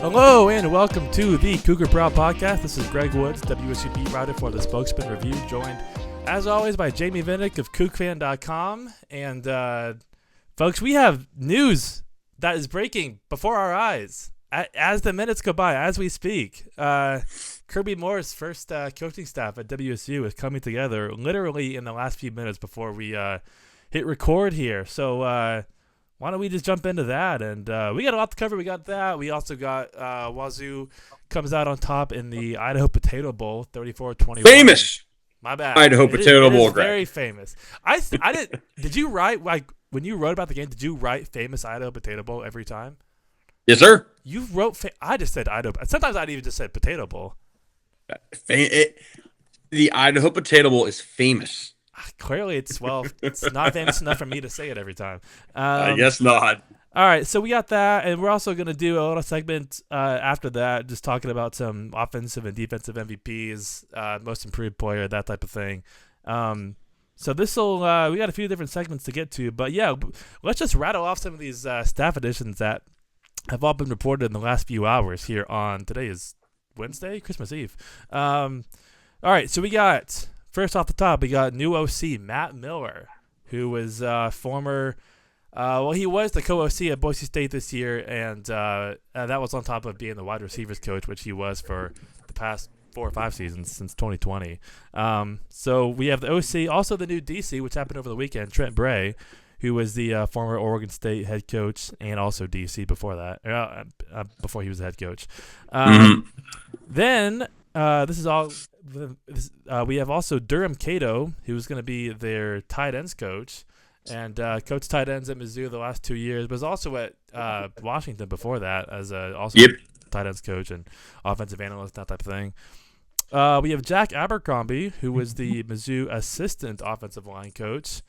Hello and welcome to the Cougar Proud Podcast. This is Greg Woods, WSU beat writer for the Spokesman Review, joined as always by Jamey Vinnick of CougFan.com. And folks, we have news that is breaking before our eyes as the minutes go by, as we speak. Kirby Moore's first coaching staff at WSU is coming together literally in the last few minutes before we hit record here. So why don't we just jump into that? And we got a lot to cover. We got that. We also got Wazoo comes out on top in the Idaho Potato Bowl, 34-21. Famous. My bad. Idaho Potato Bowl. Very famous. I did. Did you write, like, when you wrote about the game, did you write famous Idaho Potato Bowl every time? Yes, sir. You wrote. I just said Idaho. Sometimes I'd even just said Potato Bowl. The Idaho Potato Bowl is famous. Clearly, it's not famous enough for me to say it every time. I guess not. All right, so we got that, and we're also going to do a little segment after that, just talking about some offensive and defensive MVPs, most improved player, that type of thing. So we got a few different segments to get to, but yeah, let's just rattle off some of these staff additions that have all been reported in the last few hours here on, today is Wednesday, Christmas Eve. All right, so we got, first off the top, we got new OC, Matt Miller, who was former, he was the co-OC at Boise State this year, and that was on top of being the wide receivers coach, which he was for the past 4 or 5 seasons since 2020. So we have the OC, also the new DC, which happened over the weekend, Trent Bray, who was the former Oregon State head coach and also DC before that, before he was the head coach. Then we have also Durham Cato, who's going to be their tight ends coach, and coached tight ends at Mizzou the last 2 years, but was also at Washington before that as tight ends coach and offensive analyst, that type of thing. We have Jack Abercrombie, who was the Mizzou assistant offensive line coach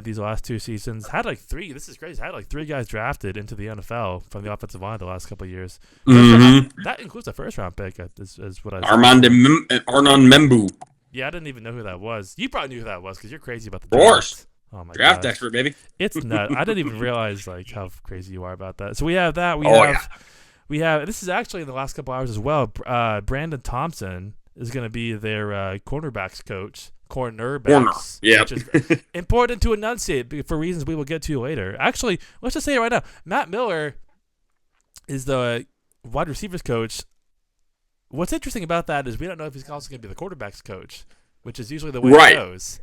these last 2 seasons. Had like 3. This is crazy. Had like 3 guys drafted into the NFL from the offensive line the last couple of years. That includes a first-round pick, is what I said. Armand Membu. Yeah, I didn't even know who that was. You probably knew who that was because you're crazy about the draft. Of course. Oh my draft gosh. expert, baby. It's nuts. I didn't even realize like how crazy you are about that. So we have that. We have. This is actually in the last couple hours as well. Brandon Thompson is going to be their cornerbacks coach. Cornerbacks. Yeah. Which is important to enunciate for reasons we will get to later. Actually, let's just say it right now. Matt Miller is the wide receivers coach. What's interesting about that is we don't know if he's also going to be the quarterbacks coach, which is usually the way it goes.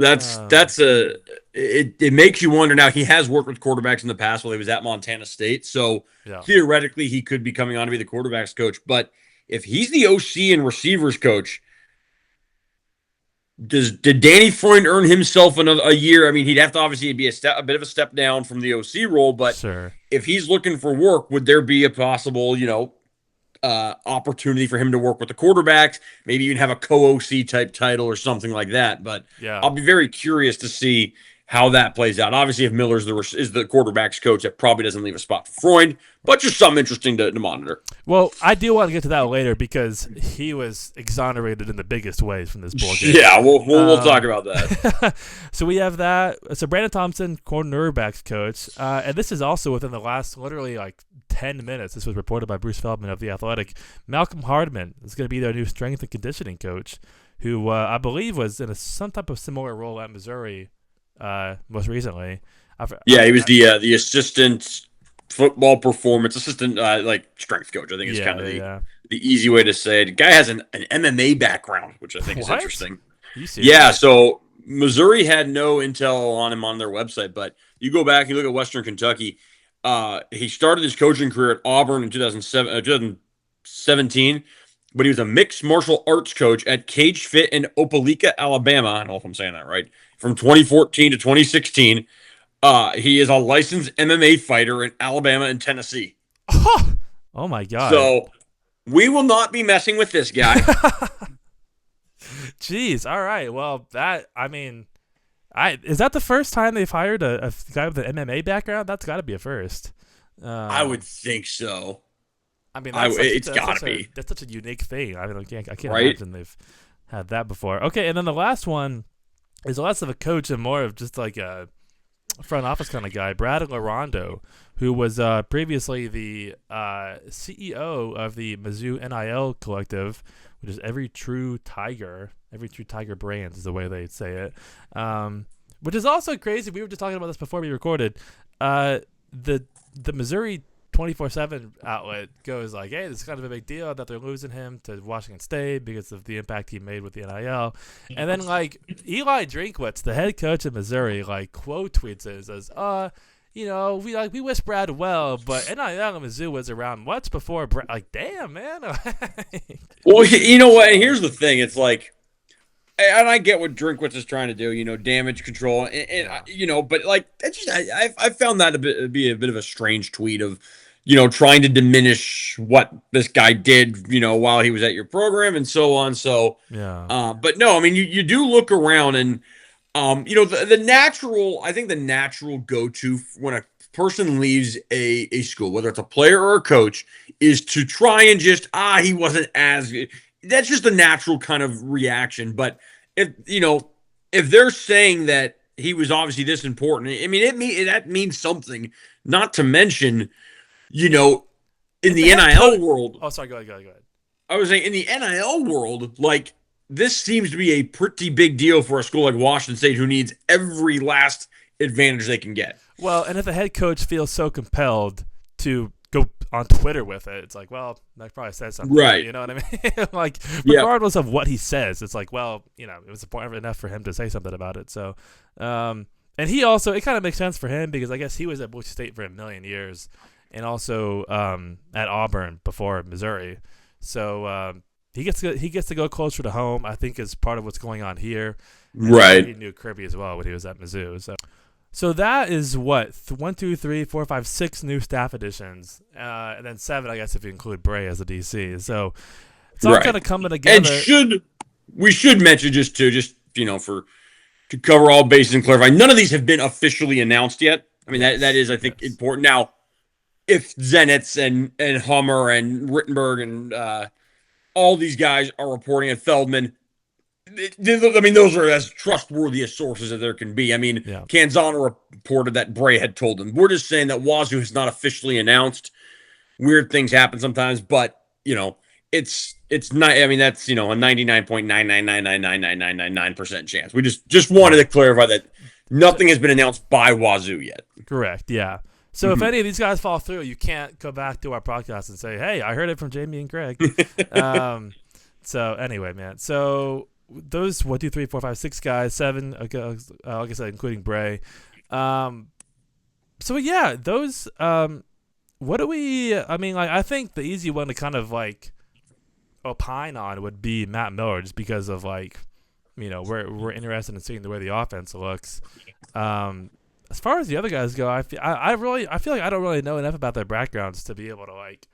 It makes you wonder. Now, he has worked with quarterbacks in the past while he was at Montana State, so theoretically he could be coming on to be the quarterbacks coach. But if he's the OC and receivers coach, did Danny Freund earn himself a year? I mean, he'd have to obviously be a bit of a step down from the OC role, but sure. If he's looking for work, would there be a possible, opportunity for him to work with the quarterbacks, maybe even have a co-OC type title or something like that? But I'll be very curious to see how that plays out. Obviously, if Miller's is the quarterback's coach, that probably doesn't leave a spot for Freund, but just something interesting to monitor. Well, I do want to get to that later because he was exonerated in the biggest ways from this bowl game. Yeah, we'll talk about that. So we have that. So Brandon Thompson, cornerbacks coach, and this is also within the last literally like 10 minutes. This was reported by Bruce Feldman of The Athletic. Malcolm Hardman is going to be their new strength and conditioning coach, who I believe was in some type of similar role at Missouri. Most recently, he was the assistant football performance assistant, like strength coach. I think is kind of the easy way to say it. The guy has an MMA background, which I think is interesting. So Missouri had no intel on him on their website, but you go back and look at Western Kentucky. He started his coaching career at Auburn in 2017. But he was a mixed martial arts coach at Cage Fit in Opelika, Alabama. I don't know if I'm saying that right. From 2014 to 2016. He is a licensed MMA fighter in Alabama and Tennessee. Oh, my God. So we will not be messing with this guy. Jeez. All right. Well, is that the first time they've hired a guy with an MMA background? That's got to be a first. I would think so. I mean, it's got to be. That's such a unique thing. I mean, I can't imagine they've had that before. Okay, and then the last one is less of a coach and more of just like a front office kind of guy, Brad Larondo, who was previously the CEO of the Mizzou NIL collective, which is Every True Tiger Brands is the way they say it, which is also crazy. We were just talking about this before we recorded. The Missouri 24/7 outlet goes like, hey, this is kind of a big deal that they're losing him to Washingon State because of the impact he made with the NIL. And then like Eli Drinkwitz, the head coach of Missouri, like quote tweets it and says, we wish Brad well, but NIL in Mizzou was around much before Brad. Like, damn, man. Well, you know what? And here's the thing. It's like, and I get what Drinkwitz is trying to do, damage control, but like I found that be a bit of a strange tweet of, trying to diminish what this guy did, while he was at your program and so on. So, yeah. But no, I mean, you do look around and, the natural go-to when a person leaves a school, whether it's a player or a coach, is to try and just, he wasn't as good. That's just a natural kind of reaction. But if they're saying that he was obviously this important, I mean, that means something. Not to mention, in the NIL world. Oh, sorry. Go ahead. I was saying in the NIL world, like this seems to be a pretty big deal for a school like Washington State, who needs every last advantage they can get. Well, and if the head coach feels so compelled to go on Twitter with it, it's like, well, that probably says something, right? You know what I mean? Like, regardless of what he says, it's like, well, it was important enough for him to say something about it. So, and he also, it kind of makes sense for him because I guess he was at Boise State for a million years, and also at Auburn before Missouri. So he gets to go closer to home, I think, is part of what's going on here. And right. He knew Kirby as well when he was at Mizzou. So that is what 1, 2, 3, 4, 5, 6 new staff additions, and then 7, I guess, if you include Bray as a DC. So it's all kind of coming together. And we should mention to cover all bases and clarify, none of these have been officially announced yet. I mean, that is, I think, important. Now, if Zenitz and Hummer and Rittenberg and all these guys are reporting, and Feldman, I mean, those are as trustworthy as sources as there can be. I mean, Canzano reported that Bray had told him. We're just saying that Wazoo has not officially announced. Weird things happen sometimes, but, it's not. I mean, that's, a 99.9999999% chance. We just wanted to clarify that nothing has been announced by Wazoo yet. Correct, yeah. So if any of these guys fall through, you can't go back to our podcast and say, hey, I heard it from Jamey and Greg. So anyway, man. So those 1, 2, 3, 4, 5, 6 guys, 7, like I said, including Bray. So yeah, those. What do we? I mean, like, I think the easy one to kind of like opine on would be Matt Miller, just because of like, we're interested in seeing the way the offense looks. As far as the other guys go, I feel like I don't really know enough about their backgrounds to be able to like,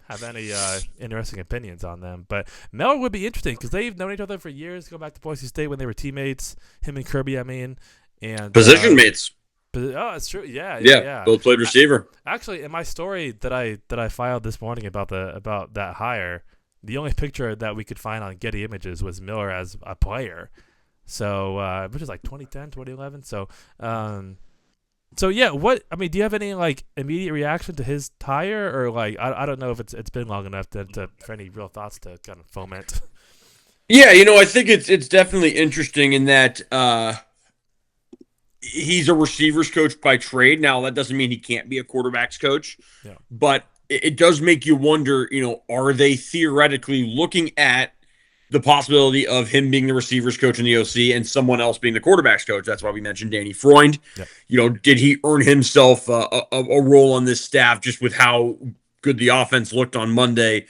have any interesting opinions on them. But Miller would be interesting because they've known each other for years. Go back to Boise State when they were teammates, him and Kirby, I mean, and position mates. Oh, it's true. Yeah. Both played receiver. Actually, in my story that I filed this morning about that hire, the only picture that we could find on Getty Images was Miller as a player. So, which is like 2010, 2011. So yeah. Do you have any like immediate reaction to his hire, or like I don't know if it's been long enough for any real thoughts to kind of foment. Yeah, I think it's definitely interesting in that he's a receivers coach by trade. Now, that doesn't mean he can't be a quarterbacks coach, but it does make you wonder, are they theoretically looking at the possibility of him being the receivers coach in the OC and someone else being the quarterbacks coach? That's why we mentioned Danny Freund. Did he earn himself a role on this staff just with how good the offense looked on Monday?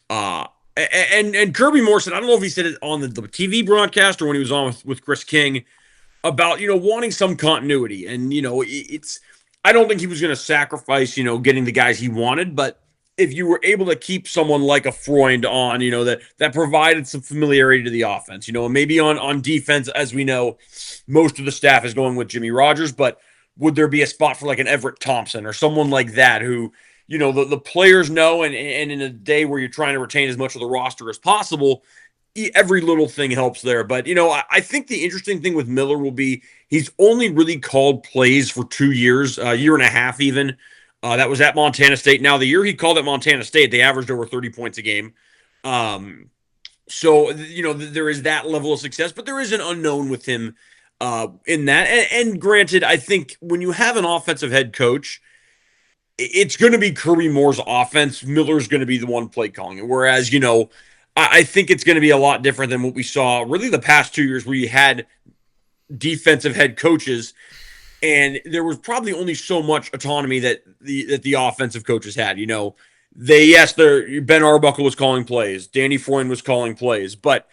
And Kirby Morrison, I don't know if he said it on the TV broadcast or when he was on with Chris King, about, wanting some continuity. And, I don't think he was going to sacrifice, getting the guys he wanted, but if you were able to keep someone like a Freund on, that provided some familiarity to the offense, and maybe on defense, as we know, most of the staff is going with Jimmy Rogers, but would there be a spot for like an Everett Thompson or someone like that who, the players know, and in a day where you're trying to retain as much of the roster as possible, every little thing helps there. But, I think the interesting thing with Miller will be he's only really called plays for 2 years, a year and a half even. That was at Montana State. Now, the year he called at Montana State, they averaged over 30 points a game. So, there is that level of success, but there is an unknown with him in that. And granted, I think when you have an offensive head coach, it's going to be Kirby Moore's offense. Miller's going to be the one play calling it. Whereas, I think it's going to be a lot different than what we saw really the past 2 years where you had defensive head coaches and there was probably only so much autonomy that the offensive coaches had. Ben Arbuckle was calling plays, Danny Freund was calling plays, but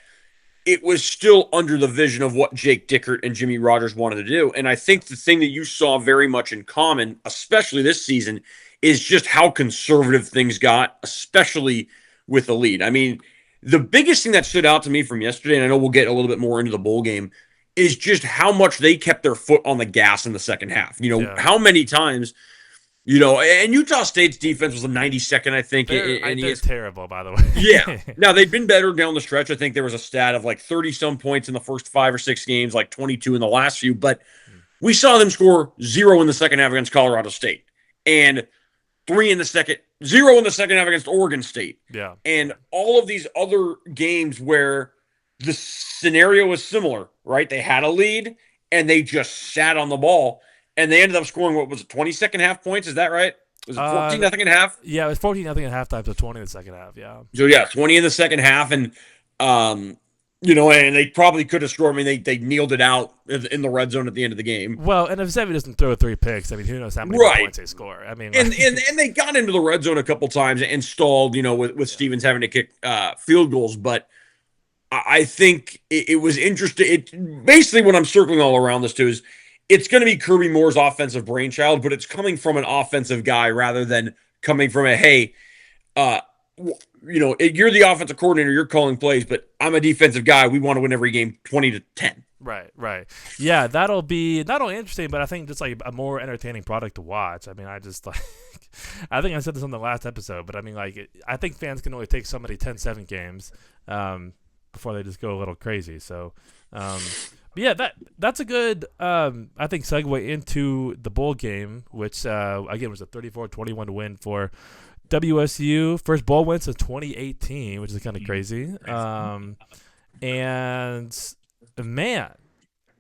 it was still under the vision of what Jake Dickert and Jimmy Rogers wanted to do. And I think the thing that you saw very much in common, especially this season, is just how conservative things got, especially with the lead. I mean, the biggest thing that stood out to me from yesterday, and I know we'll get a little bit more into the bowl game, is just how much they kept their foot on the gas in the second half. How many times, and Utah State's defense was a 92nd, I think. They're terrible, by the way. Yeah. Now, they've been better down the stretch. I think there was a stat of like 30-some points in the first 5 or 6 games, like 22 in the last few. But we saw them score 0 in the second half against Colorado State. And 0 in the second half against Oregon State. Yeah. And all of these other games where the scenario was similar, right? They had a lead and they just sat on the ball and they ended up scoring, what was it, 20 second half points? Is that right? Was it 14 nothing at half? Yeah, it was 14 nothing at halftime to 20 in the second half, yeah. So yeah, 20 in the second half and and they probably could have scored. I mean, they kneeled it out in the red zone at the end of the game. Well, and if Zevi doesn't throw 3 picks, I mean, who knows how many points they score. I mean, and they got into the red zone a couple times and stalled, with Stevens having to kick field goals. But I think it was interesting. Basically, what I'm circling all around this too is it's going to be Kirby Moore's offensive brainchild, but it's coming from an offensive guy rather than coming from you're the offensive coordinator, you're calling plays, but I'm a defensive guy. We want to win every game 20-10. Right. Yeah, that'll be not only interesting, but I think just like a more entertaining product to watch. I mean, I just like, I think I said this on the last episode, but I mean, like, I think fans can only take so many 10-7 games before they just go a little crazy. So, but yeah, that's a good, I think, segue into the bowl game, which, again, was a 34-21 win for WSU. First bowl win since 2018, which is kind of crazy. And man,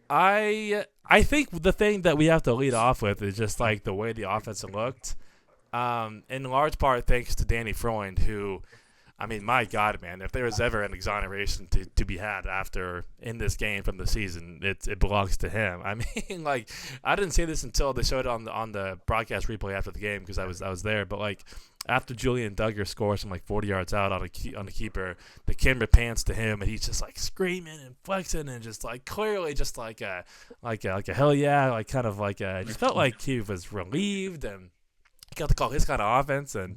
I think the thing that we have to lead off with is just like the way the offense looked. In large part thanks to Danny Freund, who, I mean, my God, man, if there was ever an exoneration to be had after in this game from the season, it belongs to him. I mean, like, I didn't say this until they showed it on the broadcast replay after the game because I was there, but like, after Julian Duggar scores from like 40 yards out on a keeper, the camera pans to him and he's just like screaming and flexing and just like clearly just like a hell yeah, like kind of like it just felt like he was relieved and he got to call his kind of offense and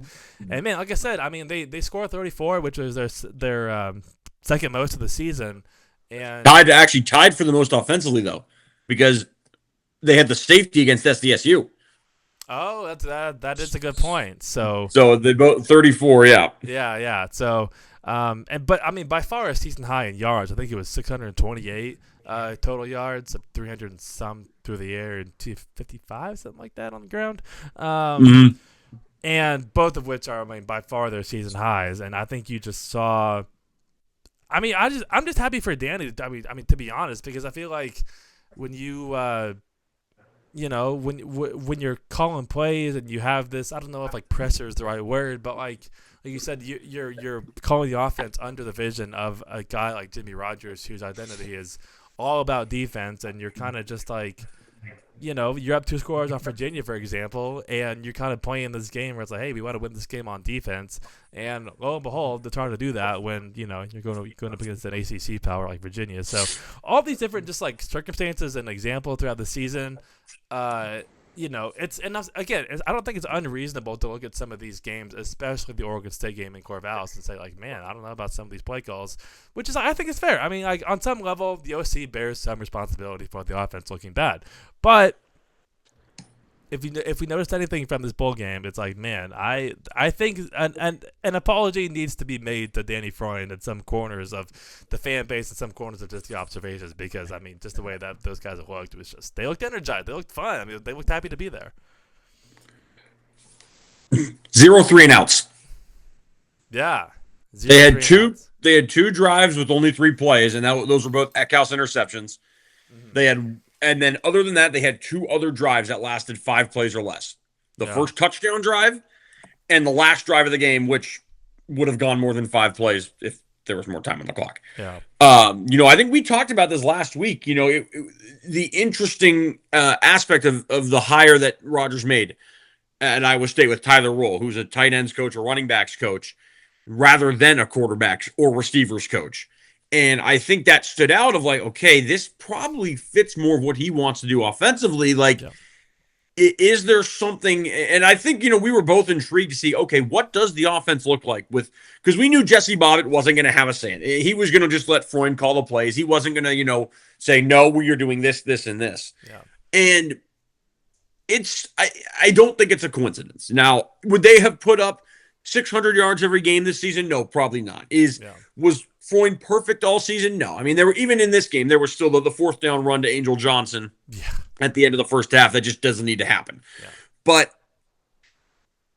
man, like I said, I mean they scored 34, which was their second most of the season, and tied for the most offensively though, because they had the safety against SDSU. Oh, that is a good point. So they both 34, yeah. Yeah. So, but I mean, by far a season high in yards. I think it was 628 total yards, 300 and some through the air, and 255, something like that on the ground. And both of which are, I mean, by far their season highs. And I think you just saw. I mean, I'm just happy for Danny. I mean, to be honest, because I feel like when you. When you're calling plays and you have this, I don't know if like pressure is the right word, but like you said, you're calling the offense under the vision of a guy like Jimmy Rogers, whose identity is all about defense, and you're kind of just like, you're up 2 scores on Virginia, for example, and you're kind of playing this game where it's like, hey, we want to win this game on defense, and lo and behold, they're trying to do that when you're going up against an ACC power like Virginia. So all these different just like circumstances and examples throughout the season. It's enough. Again, I don't think it's unreasonable to look at some of these games, especially the Oregon State game in Corvallis, and say like, man, I don't know about some of these play calls, which is, I think, is fair. I mean, like on some level, the OC bears some responsibility for the offense looking bad, but if we noticed anything from this bowl game, it's like, man, I think an apology needs to be made to Danny Freund at some corners of the fan base and some corners of just the observations, because I mean, just the way that those guys looked, it was just, they looked energized, they looked fun. I mean, they looked happy to be there. 0 3-and-outs. Yeah, they had two drives with only 3 plays, and those were both Eckhouse interceptions. Mm-hmm. And then other than that, they had 2 other drives that lasted 5 plays or less. The first touchdown drive and the last drive of the game, which would have gone more than 5 plays if there was more time on the clock. Yeah. I think we talked about this last week. The interesting aspect of the hire that Rodgers made at Iowa State with Tyler Roll, who's a tight ends coach or running backs coach, rather than a quarterbacks or receivers coach. And I think that stood out of like, okay, this probably fits more of what he wants to do offensively. Like, is there something? And I think, we were both intrigued to see, okay, what does the offense look like because we knew Jesse Bobbitt wasn't going to have a say in it. He was going to just let Freund call the plays. He wasn't going to, say, no, you're doing this, this, and this. Yeah. And I don't think it's a coincidence. Now, would they have put up 600 yards every game this season? No, probably not. Was Freund perfect all season? No. I mean, there were, even in this game, there was still the 4th down run to Angel Johnson at the end of the first half that just doesn't need to happen. Yeah. But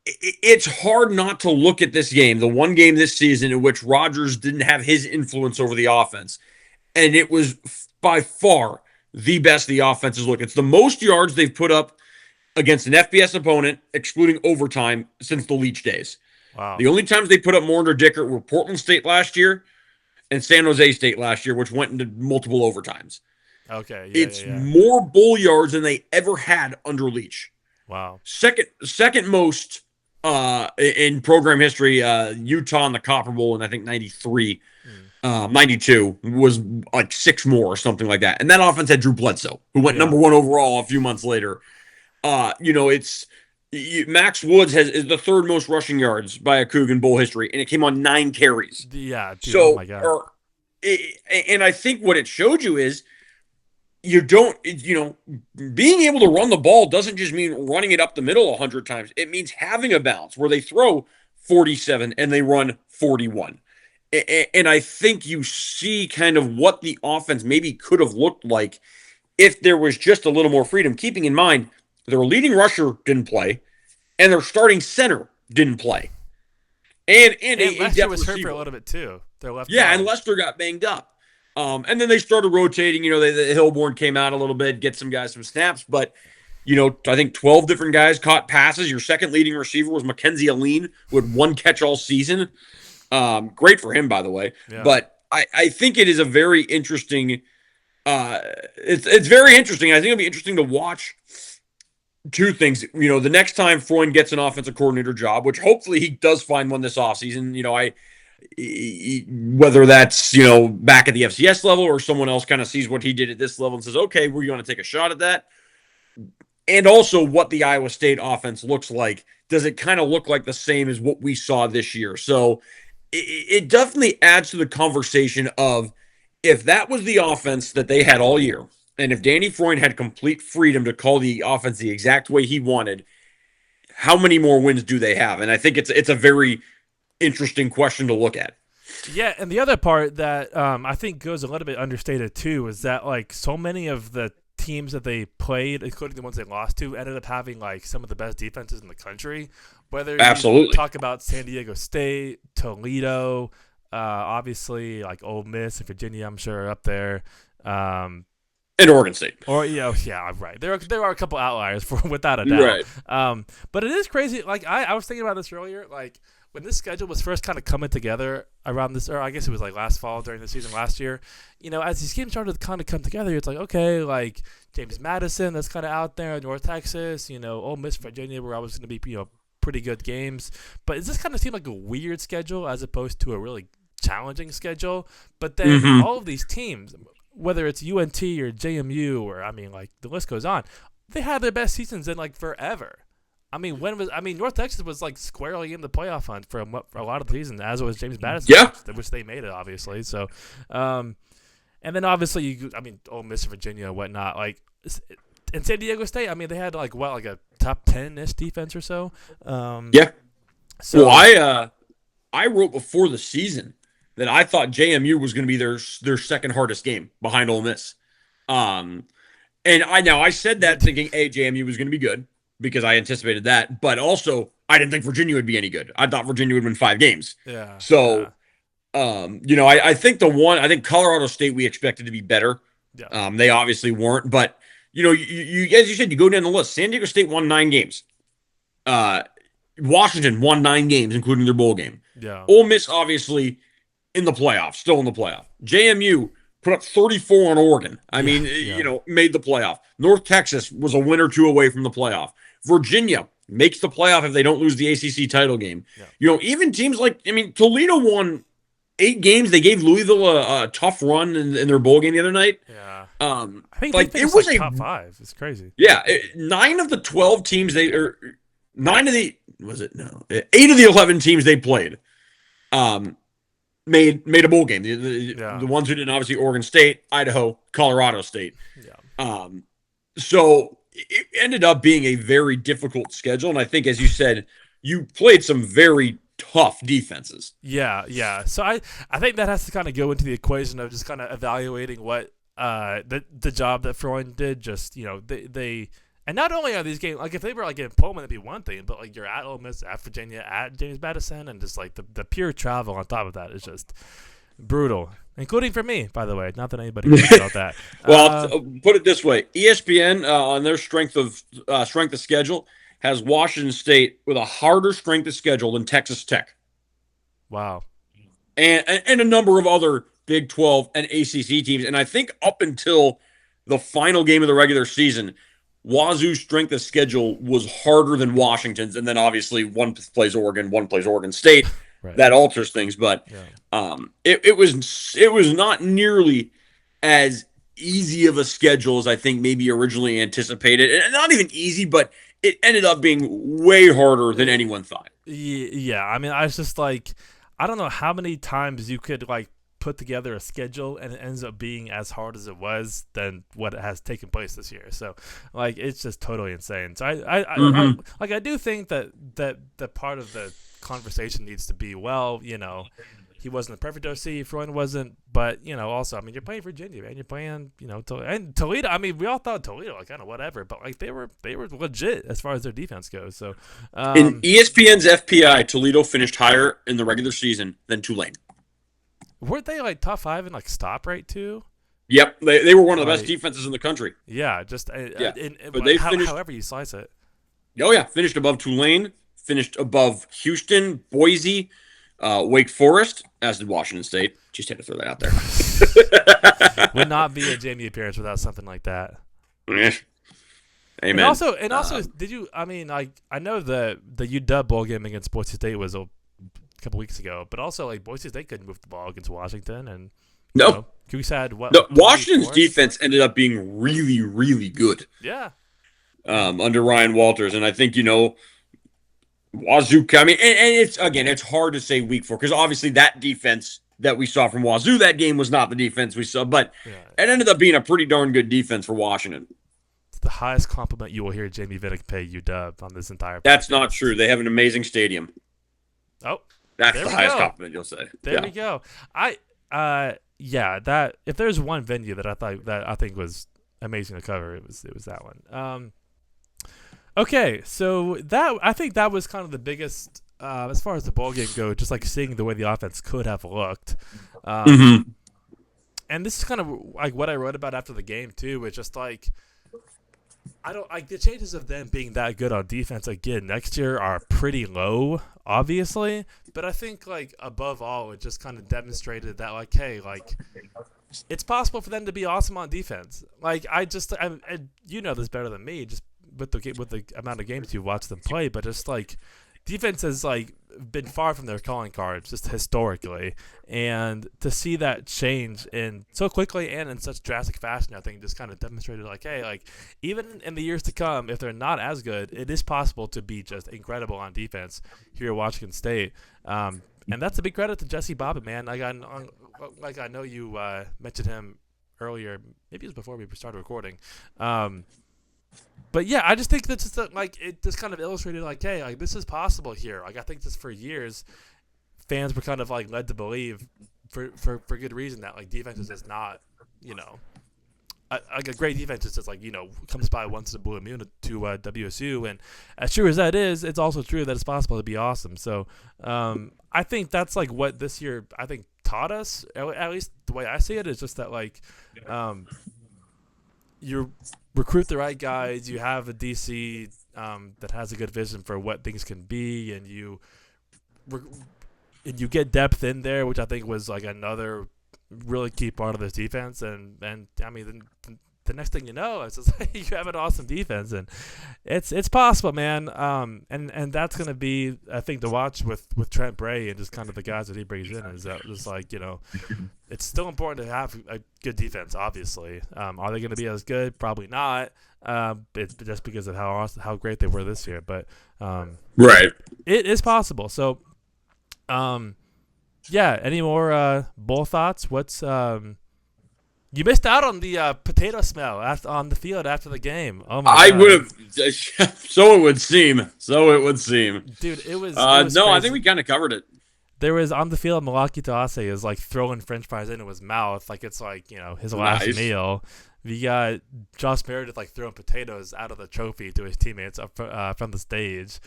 it's hard not to look at this game, the one game this season in which Rodgers didn't have his influence over the offense. And it was by far the best the offense has looked. It's the most yards they've put up against an FBS opponent, excluding overtime, since the Leach days. Wow. The only times they put up more under Dickert were Portland State last year and San Jose State last year, which went into multiple overtimes. Okay. It's more bowl yards than they ever had under Leach. Wow. Second most in program history, Utah in the Copper Bowl in, I think, 93. 92 was like 6 more or something like that. And that offense had Drew Bledsoe, who went number 1 overall a few months later. Max Woods is the 3rd most rushing yards by a Coug in bowl history, and it came on 9 carries. Yeah. Dude, so, oh my God. And I think what it showed you is being able to run the ball doesn't just mean running it up the middle 100 times. It means having a balance where they throw 47 and they run 41. And I think you see kind of what the offense maybe could have looked like if there was just a little more freedom, keeping in mind their leading rusher didn't play, and their starting center didn't play. And Lester was hurt for a little bit too. Their left and Lester got banged up. And then they started rotating. The Hillborn came out a little bit, get some guys some snaps. But, I think 12 different guys caught passes. Your second leading receiver was Mackenzie Aline, who had 1 catch all season. Great for him, by the way. Yeah. But I think it is a very interesting it's very interesting. I think it'll be interesting to watch 2 things. The next time Freund gets an offensive coordinator job, which hopefully he does find one this offseason, whether that's, back at the FCS level or someone else kind of sees what he did at this level and says, okay, we're going to take a shot at that. And also what the Iowa State offense looks like. Does it kind of look like the same as what we saw this year? So it definitely adds to the conversation of, if that was the offense that they had all year, and if Danny Freund had complete freedom to call the offense the exact way he wanted, how many more wins do they have? And I think it's a very interesting question to look at. Yeah, and the other part that I think goes a little bit understated too is that like so many of the teams that they played, including the ones they lost to, ended up having like some of the best defenses in the country. Whether you talk about San Diego State, Toledo, obviously like Ole Miss and Virginia, I'm sure are up there. And Oregon State. Or right. There are a couple outliers without a doubt. Right. But it is crazy. Like I was thinking about this earlier. Like when this schedule was first kind of coming together around this, or I guess it was like last fall during the season last year. As these games started to kind of come together, it's like okay, like James Madison, that's kind of out there, North Texas. Ole Miss, Virginia, were always going to be pretty good games. But it just kind of seemed like a weird schedule as opposed to a really challenging schedule. But then all of these teams, whether it's UNT or JMU or the list goes on, they had their best seasons in like forever. North Texas was like squarely in the playoff hunt for a lot of the season, as was James Madison, which they made it obviously. So, and then obviously Ole Miss, Virginia, and whatnot. Like And San Diego State, I mean, they had like a top 10-ish defense or so. Yeah. So I wrote before the season that I thought JMU was going to be their second hardest game behind Ole Miss. And I said that thinking, JMU was going to be good because I anticipated that, but also I didn't think Virginia would be any good. I thought Virginia would win 5 games. Yeah. So, I think I think Colorado State we expected to be better. Yeah. They obviously weren't, but you as you said, you go down the list. San Diego State won 9 games. Washington won 9 games, including their bowl game. Yeah. Ole Miss obviously in the playoff, still in the playoff. JMU put up 34 on Oregon. I mean, made the playoff. North Texas was a win or 2 away from the playoff. Virginia makes the playoff if they don't lose the ACC title game. Yeah. Even teams Toledo won 8 games. They gave Louisville a tough run in their bowl game the other night. Yeah. I think it was like top 5. It's crazy. Yeah. 9 of the 12 teams 8 of the 11 teams they played made a bowl game. The ones who didn't, obviously, Oregon State, Idaho, Colorado State. Yeah. So it ended up being a very difficult schedule, and I think, as you said, you played some very tough defenses. Yeah. So I think that has to kind of go into the equation of just kind of evaluating what the job that Freund did. Just they. And not only are these games, like if they were like in Pullman, it'd be one thing, but like you're at Ole Miss, at Virginia, at James Madison, and just like the pure travel on top of that is just brutal, including for me, by the way. Not that anybody cares about that. Well, put it this way: ESPN on their strength of schedule has Washington State with a harder strength of schedule than Texas Tech. Wow. And a number of other Big 12 and ACC teams, and I think up until the final game of the regular season, Wazoo's strength of schedule was harder than Washington's, and then obviously one plays Oregon, one plays Oregon State. Right. That alters things, but it was not nearly as easy of a schedule as I think maybe originally anticipated, and not even easy, but it ended up being way harder than anyone thought. Yeah, I mean, I was just like, I don't know how many times you could like put together a schedule and it ends up being as hard as it was than what has taken place this year. So like it's just totally insane. So I do think that the part of the conversation needs to be, he wasn't a perfect OC, Freund wasn't, but also, I mean, you're playing Virginia, man. You're playing, and Toledo. I mean, we all thought Toledo kind of whatever, but like they were legit as far as their defense goes. So in ESPN's FPI, Toledo finished higher in the regular season than Tulane. Weren't they like top 5 in like stop rate too? Yep, they were one of the best defenses in the country. Yeah, but they finished, however you slice it. Oh yeah, finished above Tulane, finished above Houston, Boise, Wake Forest, as did Washington State. Just had to throw that out there. Would not be a Jamey appearance without something like that. Yeah. Amen. And also, did you? I mean, I know the UW bowl game against Boise State was a couple weeks ago, but also like Boise State couldn't move the ball against Washington, and Cougs had what? No, Washington's defense ended up being really, really good. Yeah. Under Ryan Walters, and I think Wazoo. I mean, and it's hard to say week 4 because obviously that defense that we saw from Wazoo that game was not the defense we saw, but it ended up being a pretty darn good defense for Washington. It's the highest compliment you will hear Jamey Vidic pay UW on this entire. That's not true. They have an amazing stadium. Oh. That's the highest compliment you'll say. There we go. That if there's one venue that I think was amazing to cover, it was that one. Okay, so I think that was kind of the biggest as far as the ball game goes, just like seeing the way the offense could have looked. And this is kind of like what I wrote about after the game too, which just like I don't like the chances of them being that good on defense again next year are pretty low, obviously. But I think like above all, it just kind of demonstrated that like, hey, like it's possible for them to be awesome on defense. Like you know this better than me, just with the amount of games you watch them play. But just like defense has like been far from their calling cards just historically, and to see that change in so quickly and in such drastic fashion, I think just kind of demonstrated like, hey, like even in the years to come, if they're not as good, it is possible to be just incredible on defense here at Washington State. And that's a big credit to Jesse Bobbitt, man. Like I know you mentioned him earlier, maybe it was before we started recording. But yeah, I just think that's just like it just kind of illustrated like, hey, like this is possible here. Like I think this for years, fans were kind of like led to believe for good reason that like defense is just not, you know, like a great defense is just like, you know, comes by once in a blue moon to WSU, and as true as that is, it's also true that it's possible to be awesome. So I think that's like what this year I think taught us, at least the way I see it, is just that like you recruit the right guys, you have a DC that has a good vision for what things can be, and you get depth in there, which I think was like another really key part of this defense. And I mean, the next thing you know, it's just like you have an awesome defense, and it's possible, man. And that's gonna be, I think, to watch with Trent Bray and just kind of the guys that he brings in, is that just like, you know, it's still important to have a good defense. Obviously, are they gonna be as good? Probably not. It's just because of how great they were this year, but right, it is possible. So. Yeah. Any more bowl thoughts? What's you missed out on the potato smell on the field after the game. Oh my! I would have. So it would seem. Dude, it was. No, crazy. I think we kind of covered it. There was on the field, Malaki Taase is like throwing French fries into his mouth, like it's like, you know, his last meal. We got Josh Meredith like throwing potatoes out of the trophy to his teammates from the stage.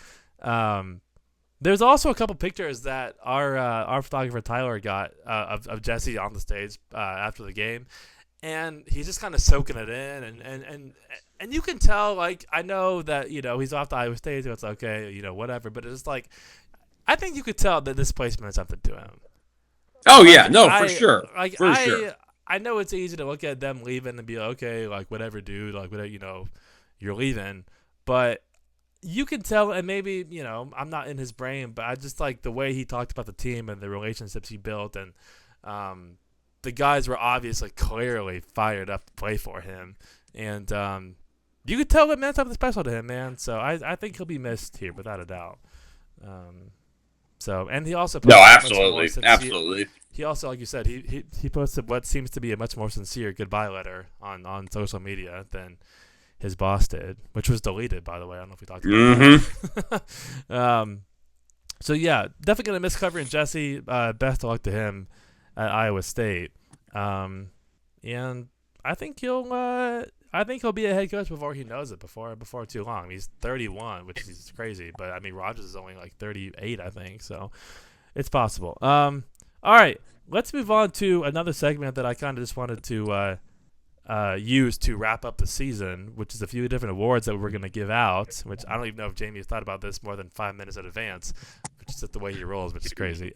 There's also a couple pictures that our photographer Tyler got of Jesse on the stage after the game, and he's just kind of soaking it in, and you can tell, like, I know that, you know, he's off the Iowa Stage, so it's okay, you know, whatever, but it's like, I think you could tell that this place meant something to him. Oh yeah, no, for sure. Like for sure. I know it's easy to look at them leaving and be like, okay, like whatever, dude, like whatever, you know, you're leaving, but you can tell, and maybe, you know, I'm not in his brain, but I just like the way he talked about the team and the relationships he built, and the guys were obviously clearly fired up to play for him, and you could tell it meant something special to him, man. So I think he'll be missed here without a doubt. So, and he also absolutely. He also, like you said, he posted what seems to be a much more sincere goodbye letter on social media than his boss did, which was deleted, by the way. I don't know if we talked about that. So yeah, definitely gonna miss covering Jesse. Best of luck to him at Iowa State. And I think he'll be a head coach before he knows it. Before too long. He's 31, which is crazy. But I mean, Rogers is only like 38, I think. So it's possible. All right, let's move on to another segment that I kind of just wanted to use to wrap up the season, which is a few different awards that we're going to give out, which I don't even know if Jamey has thought about this more than 5 minutes in advance, which is just the way he rolls, which is crazy.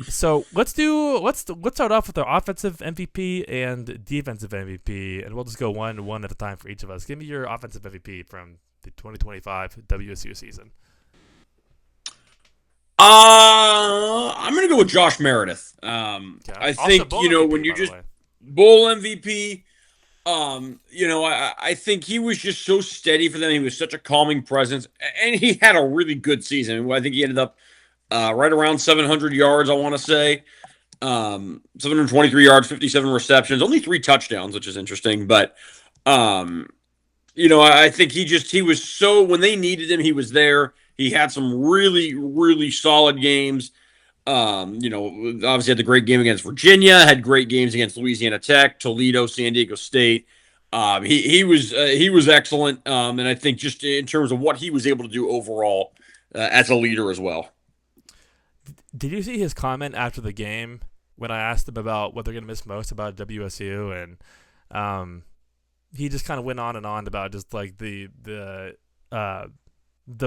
So let's start off with our offensive MVP and defensive MVP, and we'll just go one at a time for each of us. Give me your offensive MVP from the 2025 WSU season. I'm going to go with Josh Meredith. Okay. I think, you know, MVP, when you just bowl MVP, you know, I think he was just so steady for them. He was such a calming presence, and he had a really good season. I think he ended up right around 700 yards, I want to say. 723 yards, 57 receptions, only 3 touchdowns, which is interesting. But, you know, I think he was so, when they needed him, he was there. He had some really, really solid games. You know, obviously had the great game against Virginia, had great games against Louisiana Tech, Toledo, San Diego State. He was excellent. And I think just in terms of what he was able to do overall as a leader as well. Did you see his comment after the game when I asked him about what they're going to miss most about WSU? And he just kind of went on and on about just like the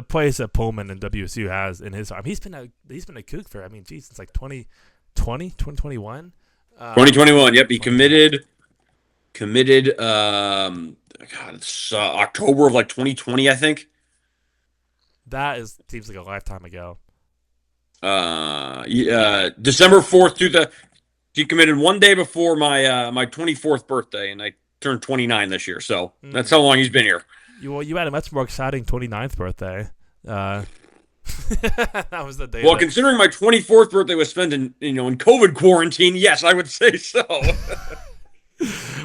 place that Pullman and WSU has in his arm. He's been a Coug for, I mean, geez, since like 2020, 2021. 2021, yep. He committed. God, it's October of like 2020, I think. Seems like a lifetime ago. December 4th he committed one day before my 24th birthday, and I turned 29 this year. So that's how long he's been here. You had a much more exciting 29th birthday. That was the day. Well, considering my 24th birthday was spent in COVID quarantine, yes, I would say so.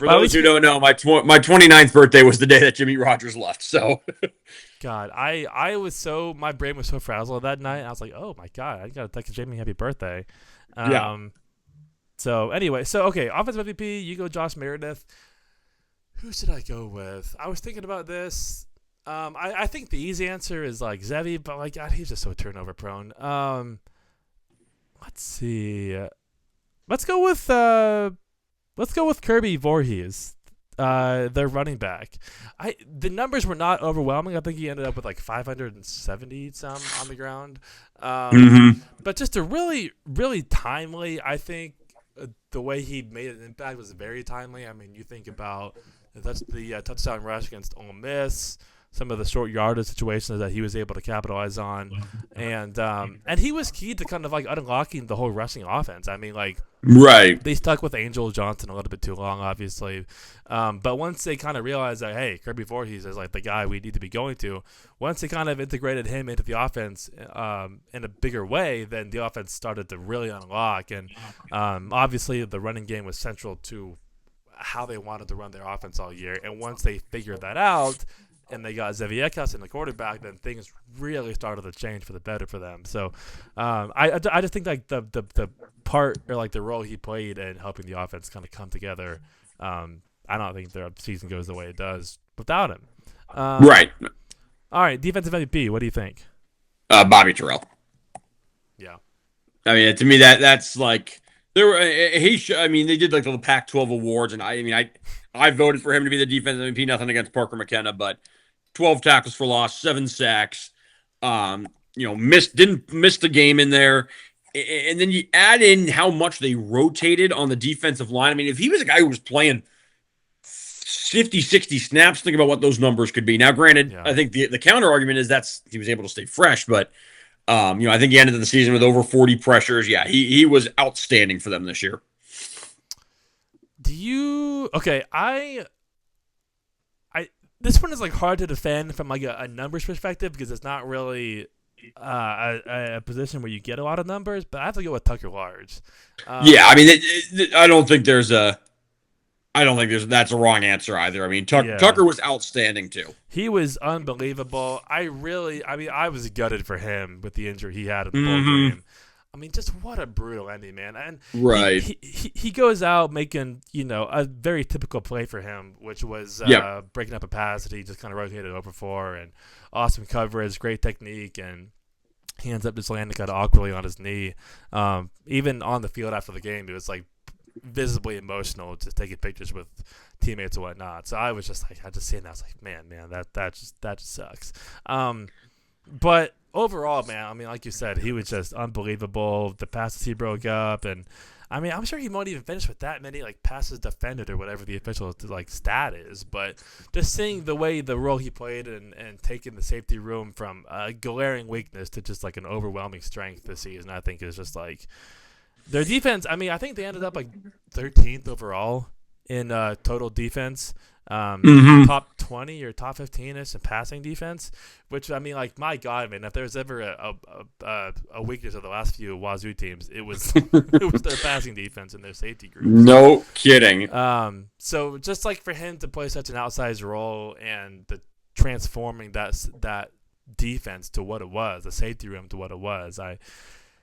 For those who don't know, my 29th birthday was the day that Jimmy Rogers left. So, God, my brain was so frazzled that night. I was like, oh my God, I gotta text Jamey happy birthday. Yeah. So anyway, okay, offensive MVP, you go Josh Meredith. Who should I go with? I was thinking about this. I think the easy answer is like Zevi, but like God, he's just so turnover prone. Let's see. Let's go with Kirby Voorhees, their running back. The numbers were not overwhelming. I think he ended up with like 570 some on the ground. But just a really, really timely. I think the way he made an impact was very timely. I mean, you think about the touchdown rush against Ole Miss, some of the short yardage situations that he was able to capitalize on, and he was key to kind of like unlocking the whole rushing offense. I mean, like, right, they stuck with Angel Johnson a little bit too long, obviously, but once they kind of realized that, hey, Kirby Voorhees is like the guy we need to be going to, once they kind of integrated him into the offense in a bigger way, then the offense started to really unlock, and obviously the running game was central to how they wanted to run their offense all year, and once they figured that out, and they got Zeviekas in the quarterback, then things really started to change for the better for them. So I just think like the part or like the role he played in helping the offense kind of come together, I don't think their season goes the way it does without him. Right. All right, defensive MVP, what do you think? Bobby Terrell. Yeah. I mean, to me, that's like there were I mean, they did like the Pac-12 awards, and I voted for him to be the defensive MVP. Nothing against Parker McKenna, but 12 tackles for loss, 7 sacks. Didn't miss the game in there. And then you add in how much they rotated on the defensive line. I mean, if he was a guy who was playing 50, 60 snaps, think about what those numbers could be. Now, granted, yeah. I think the counter argument is he was able to stay fresh, but I think he ended the season with over 40 pressures. Yeah, he was outstanding for them this year. This one is like hard to defend from like a numbers perspective because it's not really a position where you get a lot of numbers. But I have to go with Tucker Large. Yeah, I mean, I don't think that's a wrong answer either. I mean, Tucker was outstanding too. He was unbelievable. I was gutted for him with the injury he had at the bowl game. I mean, just what a brutal ending, man. And right. He goes out making, a very typical play for him, which was breaking up a pass that he just kind of rotated over for, and awesome coverage, great technique, and he ends up just landing kind of awkwardly on his knee. Even on the field after the game, it was like visibly emotional, just taking pictures with teammates and whatnot. So I was just like, I just seen that, I was like, man, that just sucks. But overall, man, I mean, like you said, he was just unbelievable. The passes he broke up, and I mean, I'm sure he won't even finish with that many like passes defended or whatever the official like stat is. But just seeing the role he played and taking the safety room from a glaring weakness to just like an overwhelming strength this season, I think is just like their defense. I mean, I think they ended up like 13th overall in total defense. Top 20 or top 15ish in passing defense, which I mean, like, my God, man, if there's ever a weakness of the last few Wazoo teams, it was their passing defense and their safety group. No kidding. So just like for him to play such an outsized role and transforming that defense to what it was, the safety room to what it was,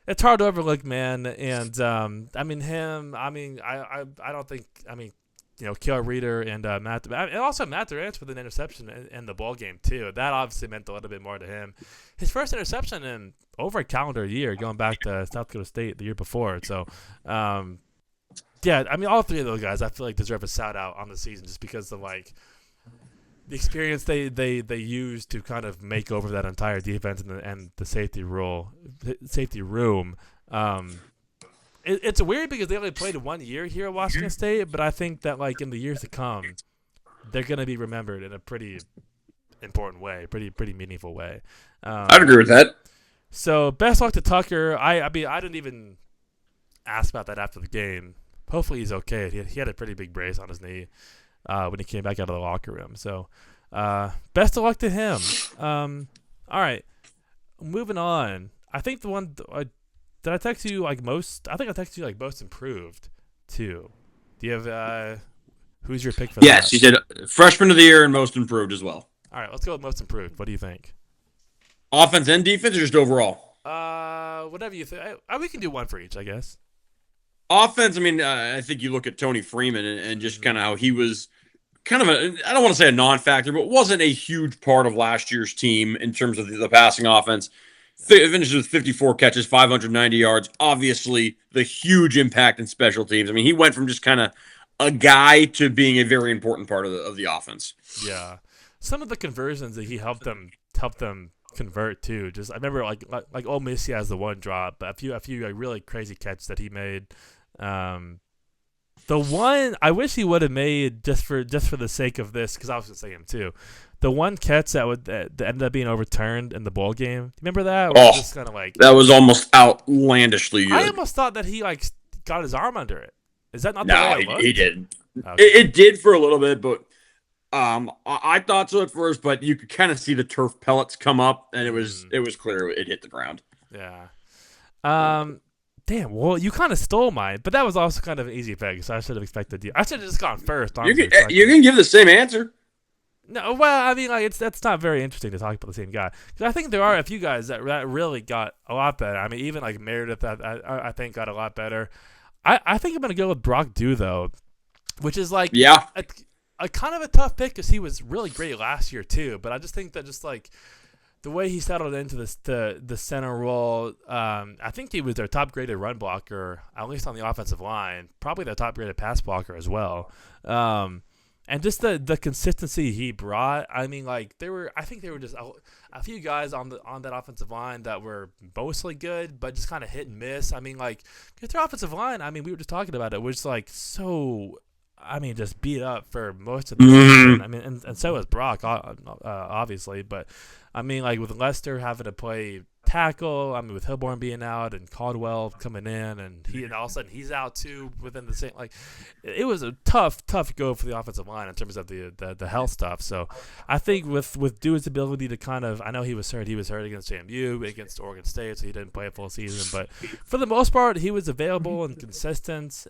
it's hard to overlook, man. And I don't think. Kill Reader and Matt, and also Matt Durant with an interception in the ball game too. That obviously meant a little bit more to him. His first interception in over a calendar year, going back to South Dakota State the year before. So, I mean, all three of those guys I feel like deserve a shout out on the season just because of like the experience they used to kind of make over that entire defense and the safety room. It's weird because they only played 1 year here at Washingon State, but I think that like in the years to come, they're going to be remembered in a pretty important way, pretty meaningful way. I'd agree with that. So best luck to Tucker. I mean, I didn't even ask about that after the game. Hopefully he's okay. He had a pretty big brace on his knee when he came back out of the locker room. So best of luck to him. All right, moving on. I think the one. Did I text you like most? I think I texted you like most improved too. Do you have Who's your pick for that? Yes, he did freshman of the year and most improved as well. All right, let's go with most improved. What do you think? Offense and defense, or just overall? Whatever you think. We can do one for each, I guess. Offense, I mean, I think you look at Tony Freeman and just kind of how he was kind of I don't want to say a non-factor, but wasn't a huge part of last year's team in terms of the passing offense. Finishes with 54 catches, 590 yards. Obviously, the huge impact in special teams. I mean, he went from just kind of a guy to being a very important part of the offense. Yeah, some of the conversions that he helped them convert too. Just I remember like Ole Miss, he has the one drop, but a few like really crazy catches that he made. The one I wish he would have made just for the sake of this, because I was gonna say him too. The one catch that ended up being overturned in the bowl game. Do you remember that? Just kind of like that was almost outlandishly good. I almost thought that he like got his arm under it. Is that not the way it looked? He didn't. Okay. It did for a little bit, but I thought so at first. But you could kind of see the turf pellets come up, and it was clear it hit the ground. Yeah. Damn. Well, you kind of stole mine, but that was also kind of an easy pick, so I should have expected you. I should have just gone first. You can give the same answer. No, well, I mean, like that's not very interesting to talk about the same guy, because I think there are a few guys that really got a lot better. I mean, even like Meredith, I think got a lot better. I think I'm gonna go with Brock Dew though, which is like a kind of a tough pick because he was really great last year too. But I just think that just like the way he settled into the center role, I think he was their top graded run blocker, at least on the offensive line, probably their top graded pass blocker as well. And just the consistency he brought. I mean, like I think there were just a few guys on that offensive line that were mostly good, but just kind of hit and miss. I mean, like their offensive line. I mean, we were just talking about it, was like so. I mean, just beat up for most of the season. I mean, and so was Brock, obviously. But I mean, like with Lester having to play tackle, I mean, with Hilborn being out and Caldwell coming in, and all of a sudden he's out too within the same. Like, it was a tough go for the offensive line in terms of the health stuff. So I think with Dewey's ability to kind of, I know he was hurt against JMU, against Oregon State, so he didn't play a full season. But for the most part, he was available and consistent,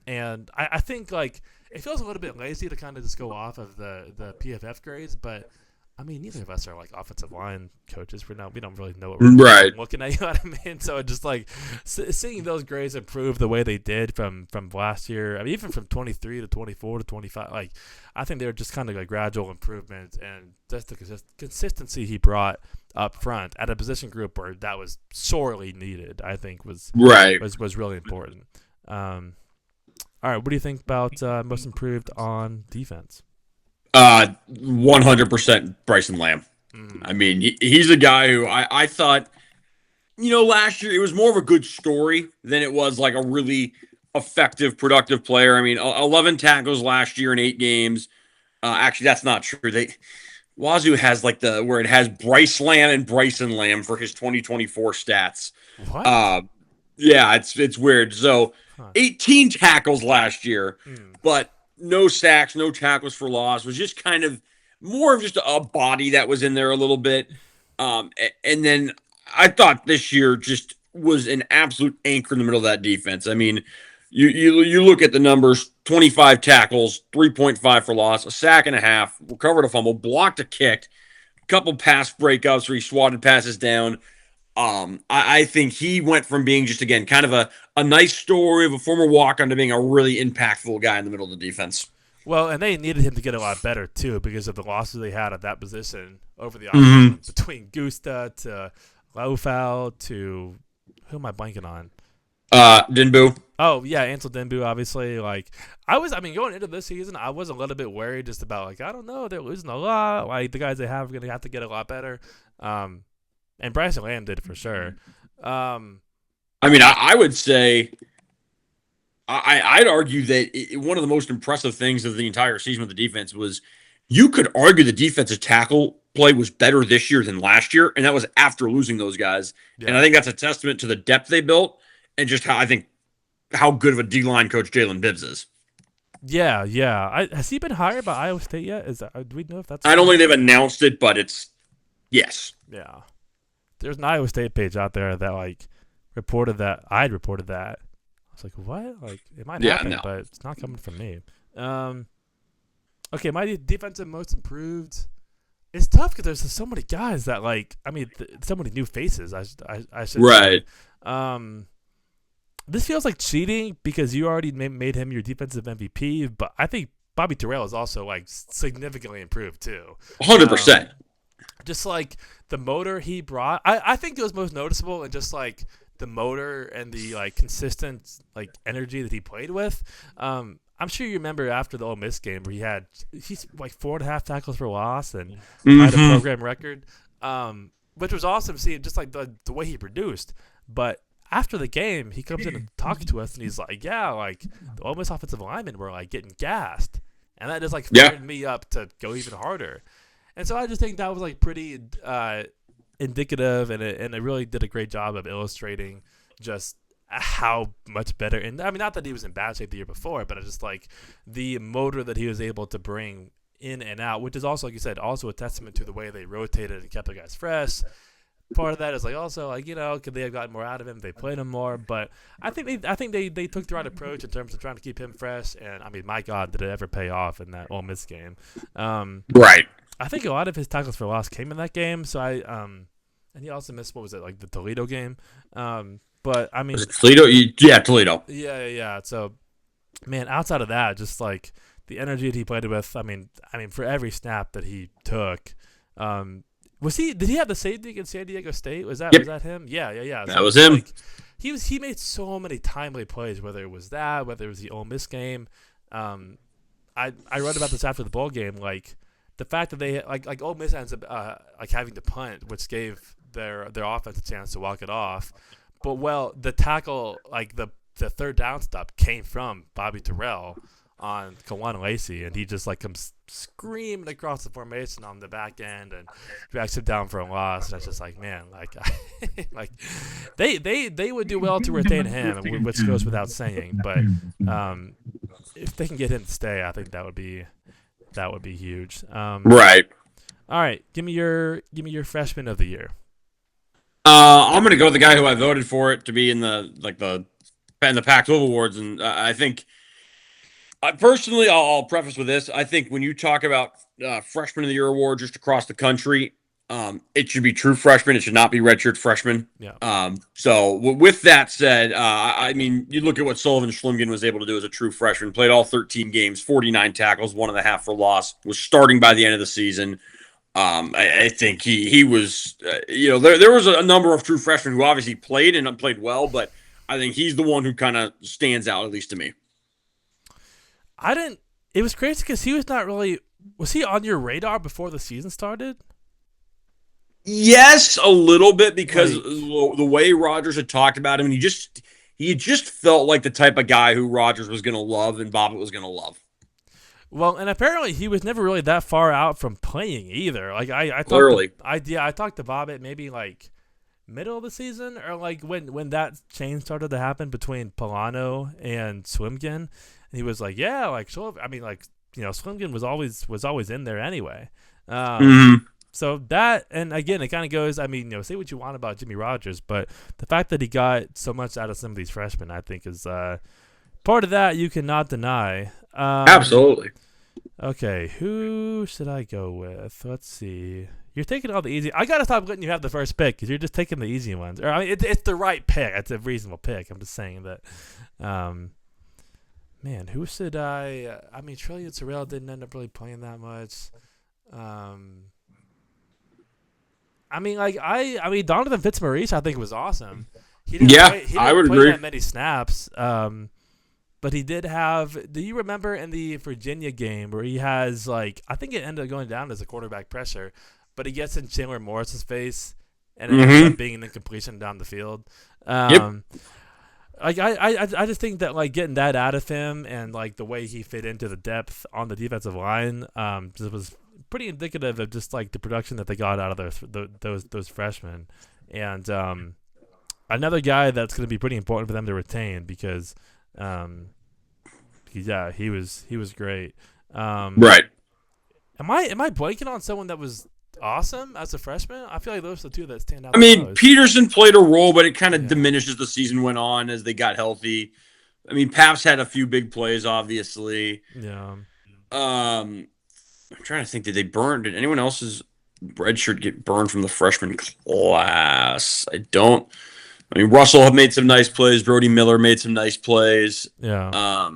and I think like it feels a little bit lazy to kind of just go off of the PFF grades, but I mean neither of us are like offensive line coaches. We don't really know what we're looking at. You know what I mean? So just like seeing those grades improve the way they did from last year. I mean even from 23 to 24 to 25. Like I think they were just kind of a gradual improvement, and just the consistency he brought up front at a position group where that was sorely needed. I think was really important. All right, what do you think about most improved on defense? 100% Bryson Lamb. I mean, he's a guy who I thought, last year it was more of a good story than it was like a really effective, productive player. I mean, 11 tackles last year in 8 games. Actually, that's not true. Wazoo has like where it has Bryce Lamb and Bryson Lamb for his 2024 stats. What? Yeah, it's weird. So 18 tackles last year, but no sacks, no tackles for loss. Was just kind of more of just a body that was in there a little bit. And then I thought this year just was an absolute anchor in the middle of that defense. I mean, you look at the numbers: 25 tackles, 3.5 for loss, a sack and a half, recovered a fumble, blocked a kick, a couple pass breakups where he swatted passes down. I think he went from being just, again, kind of a nice story of a former walk-on to being a really impactful guy in the middle of the defense. Well, and they needed him to get a lot better, too, because of the losses they had at that position over the offseason. Between Gusta to Laufau to – who am I blanking on? Dinbu. Oh, yeah, Ansel Dinbu, obviously. Like, going into this season, I was a little bit worried just about, like, I don't know, they're losing a lot. Like, the guys they have are going to have to get a lot better. And Bryson Lamb did for sure. I mean, I would say I'd argue that one of the most impressive things of the entire season with the defense was you could argue the defensive tackle play was better this year than last year, and that was after losing those guys. Yeah. And I think that's a testament to the depth they built and just how good of a D-line coach Jalen Bibbs is. Yeah. Has he been hired by Iowa State yet? Do we know if that's? I don't think they've announced it, but it's yes. Yeah. There's an Iowa State page out there that like reported that. I'd reported that. I was like, what? Like it might happen, but it's not coming from me. Okay, my defensive most improved. It's tough because there's so many guys that so many new faces. I should right. Say. This feels like cheating because you already made him your defensive MVP, but I think Bobby Terrell is also like significantly improved too. 100%. Just like the motor he brought, I think it was most noticeable in just like the motor and the like consistent like energy that he played with. I'm sure you remember after the Ole Miss game where he's like 4.5 tackles for loss and had a program record, which was awesome seeing just like the way he produced. But after the game, he comes in and talks to us, and he's like, "Yeah, like the Ole Miss offensive linemen were like getting gassed," and that just like fired me up to go even harder. And so I just think that was like pretty indicative, and it really did a great job of illustrating just how much better. And I mean, not that he was in bad shape the year before, but it's just like the motor that he was able to bring in and out, which is also, like you said, also a testament to the way they rotated and kept the guys fresh. Part of that is like also like, you know, could they have gotten more out of him if they played him more? But I think they took the right approach in terms of trying to keep him fresh. And I mean, my God, did it ever pay off in that Ole Miss game? Right. I think a lot of his tackles for loss came in that game. So and he also missed, what was it, like the Toledo game? But I mean, was it Toledo? Yeah, Toledo. Yeah. So, man, outside of that, just like the energy that he played with. I mean, for every snap that he took. Did he have the safety against San Diego State? Was that him? Yeah. So that was him. Like, he made so many timely plays, whether it was the Ole Miss game. I read about this after the bowl game, like the fact that they like Ole Miss ends up like having to punt, which gave their offense a chance to walk it off. But the tackle, like the third down stop, came from Bobby Terrell on Kawan Lacey, and he just like comes screaming across the formation on the back end and drags him down for a loss. And it's just like, man, like like they would do well to retain him, which goes without saying. But if they can get him to stay, I think that would be huge. Right. All right, give me your freshman of the year. I'm gonna go with the guy who I voted for it to be in the Pac-12 awards, and I think. Personally, I'll preface with this. I think when you talk about Freshman of the Year award just across the country, it should be true freshmen. It should not be redshirt freshmen. Yeah. So with that said, I mean, you look at what Sullivan Schlingen was able to do as a true freshman. Played all 13 games, 49 tackles, 1.5 for loss. Was starting by the end of the season. I think he was, there was a number of true freshmen who obviously played and played well, but I think he's the one who kind of stands out, at least to me. It was crazy because he was not really. Was he on your radar before the season started? Yes, a little bit because the way Rodgers had talked about him, and he just felt like the type of guy who Rodgers was going to love and Bobbitt was going to love. Well, and apparently he was never really that far out from playing either. Like I talked to Bobbitt maybe like middle of the season or like when that change started to happen between Polano and Swimgen. And he was like, yeah, like, so, I mean, like, you know, Swimgen was always in there anyway. So that, and again, it kind of goes, I mean, you know, say what you want about Jimmy Rogers, but the fact that he got so much out of some of these freshmen, I think, is part of that you cannot deny. Absolutely. Okay, who should I go with? Let's see. You're taking all the easy. I gotta stop letting you have the first pick because you're just taking the easy ones. Or I mean, it's the right pick. It's a reasonable pick. I'm just saying that. Man, who should I mean, Trillian Sorrell didn't end up really playing that much. I mean, Donovan Fitzmaurice, I think, was awesome. He didn't play that many snaps. But he did have. Do you remember in the Virginia game where he has like, I think it ended up going down as a quarterback pressure, but he gets in Chandler Morris's face and it ends up being an incompletion down the field. Like I just think that like getting that out of him and like the way he fit into the depth on the defensive line just was pretty indicative of just like the production that they got out of those freshmen. And another guy that's going to be pretty important for them to retain because he was great. Right. Am I blanking on someone that was awesome as a freshman? I feel like those are the two that stand out. I mean, Peterson played a role, but it kind of diminished as the season went on as they got healthy. I mean, Paps had a few big plays, obviously. Yeah. I'm trying to think. Did anyone else's red shirt get burned from the freshman class? I don't. I mean, Russell have made some nice plays. Brody Miller made some nice plays. Yeah.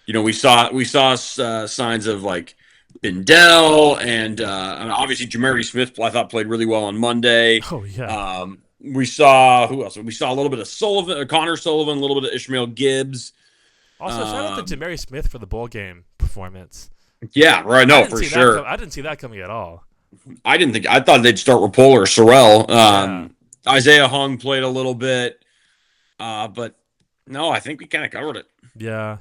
We saw signs of like Bindell and obviously Jamey Smith. I thought played really well on Monday. Oh yeah. We saw who else? We saw a little bit of Sullivan, Connor Sullivan, a little bit of Ishmael Gibbs. Also, shout out to Jamey Smith for the bowl game performance. Yeah, right. No, for sure. I didn't see that coming at all. I thought they'd start Rapola or Sorrell. Isaiah Hung played a little bit, but no, I think we kind of covered it. Yeah,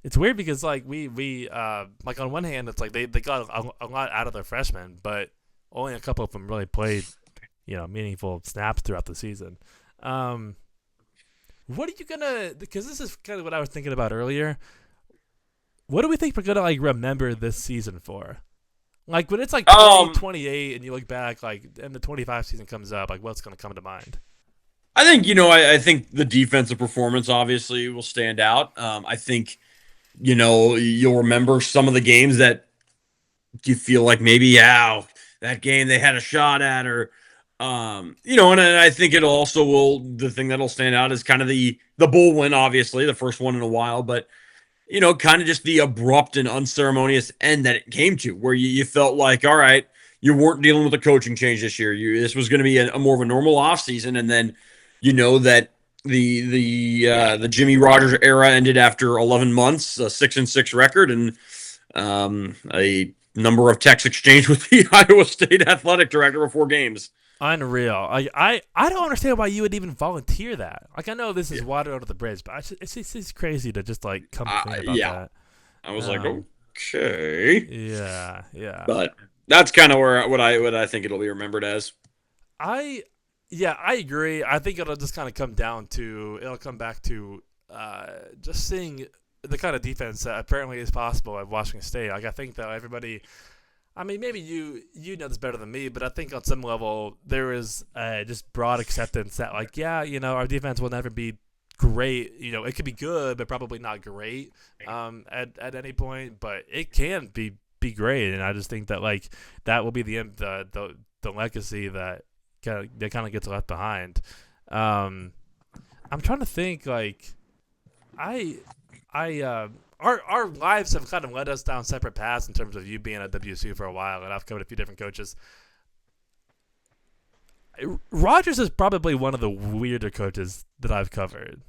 it's weird because like we like on one hand it's like they got a lot out of their freshmen, but only a couple of them really played meaningful snaps throughout the season. What are you gonna? Because this is kind of what I was thinking about earlier. What do we think we're gonna like remember this season for? Like when it's like 28 and you look back, like and the 25 season comes up, like what's gonna come to mind? I think I think the defensive performance obviously will stand out. I think you'll remember some of the games that you feel like maybe that game they had a shot at, or and I think it also the thing that'll stand out is kind of the bowl win, obviously the first one in a while, but kind of just the abrupt and unceremonious end that it came to, where you felt like, all right, you weren't dealing with a coaching change this year. This was going to be a more of a normal offseason, and then that the Jimmy Rogers era ended after 11 months, a 6-6 record, and a number of texts exchanged with the Iowa State athletic director before games. Unreal. I don't understand why you would even volunteer that. Like, I know this is water under the bridge, but it's crazy to just like come think about that. I was like, okay. Yeah. But that's kind of what I think it'll be remembered as. I agree. I think it'll just kind of come back to just seeing the kind of defense that apparently is possible at Washington State. Like, I think that everybody. I mean, maybe you know this better than me, but I think on some level there is just broad acceptance that, like, our defense will never be great. It could be good, but probably not great at any point. But it can be great, and I just think that like that will be the legacy that kind of gets left behind. I'm trying to think like Our lives have kind of led us down separate paths in terms of you being at WSU for a while, and I've covered a few different coaches. Rogers is probably one of the weirder coaches that I've covered.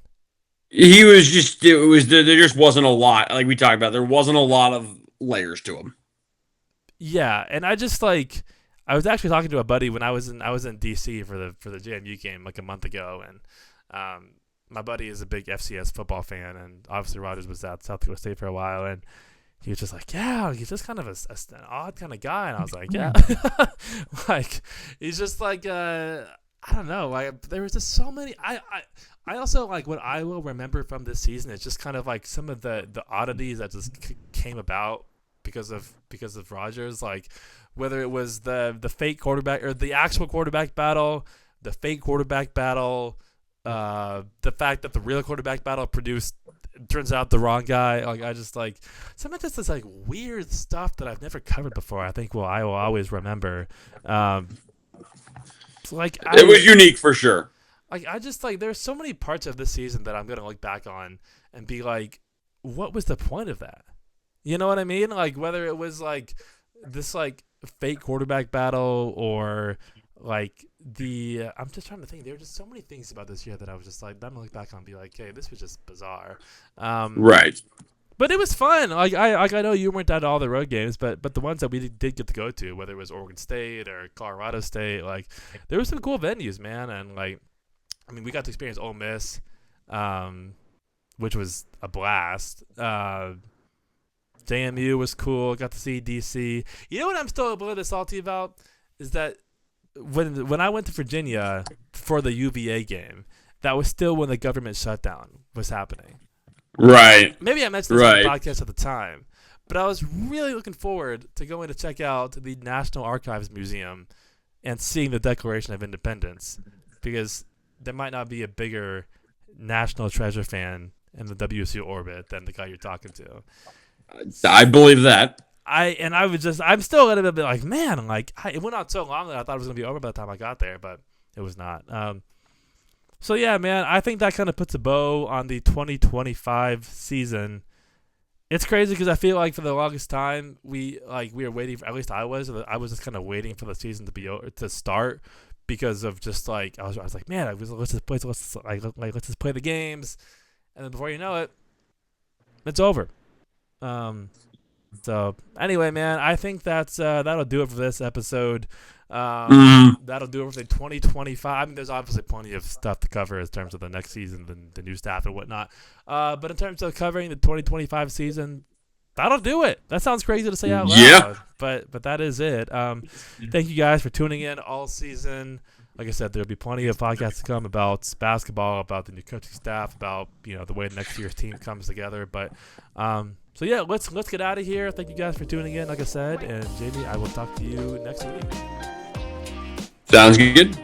He was there just wasn't a lot, like we talked about. There wasn't a lot of layers to him. Yeah, and I just like I was actually talking to a buddy when I was in DC for the JMU game like a month ago, and my buddy is a big FCS football fan, and obviously Rogers was at South Dakota State for a while, and he was just like, yeah, he's just kind of an odd kind of guy, and I was like, yeah, like he's just like I don't know, like there was just so many. I also like what I will remember from this season is just kind of like some of the oddities that just came about because of Rogers, like whether it was the fake quarterback or the actual quarterback battle, the fake quarterback battle. The fact that the real quarterback battle turns out the wrong guy. Like I just like some of this like weird stuff that I've never covered before. I think I will always remember. It was unique for sure. Like I just like there's so many parts of this season that I'm gonna look back on and be like, what was the point of that? You know what I mean? Like whether it was like this like fake quarterback battle or like I'm just trying to think. There were just so many things about this year that I was just like, I'm gonna look back on and be like, hey, this was just bizarre. Right. But it was fun. Like I know you weren't at all the road games, but the ones that we did get to go to, whether it was Oregon State or Colorado State, like there were some cool venues, man. And like, I mean, we got to experience Ole Miss, which was a blast. JMU was cool. Got to see DC. You know what I'm still a little bit salty about is that when I went to Virginia for the UVA game, that was still when the government shutdown was happening. Right. Maybe I mentioned this on the podcast at the time, but I was really looking forward to going to check out the National Archives Museum and seeing the Declaration of Independence, because there might not be a bigger national treasure fan in the WSU orbit than the guy you're talking to. I believe that. I'm still a little bit like, man, like it went on so long that I thought it was gonna be over by the time I got there, but it was not. So yeah, man, I think that kind of puts a bow on the 2025 season. It's crazy because I feel like for the longest time we were waiting for, at least I was just kind of waiting for the season to start because of just like I was like, man, let's just play the games, and then before you know it, it's over. So anyway, man, I think that'll do it for this episode. That'll do it for the 2025. I mean, there's obviously plenty of stuff to cover in terms of the next season, the new staff and whatnot. But in terms of covering the 2025 season, that'll do it. That sounds crazy to say out loud. Yeah. But that is it. Thank you guys for tuning in all season. Like I said, there'll be plenty of podcasts to come about basketball, about the new coaching staff, about the way next year's team comes together. But so yeah, let's get out of here. Thank you guys for tuning in. Like I said, and Jamey, I will talk to you next week. Sounds good.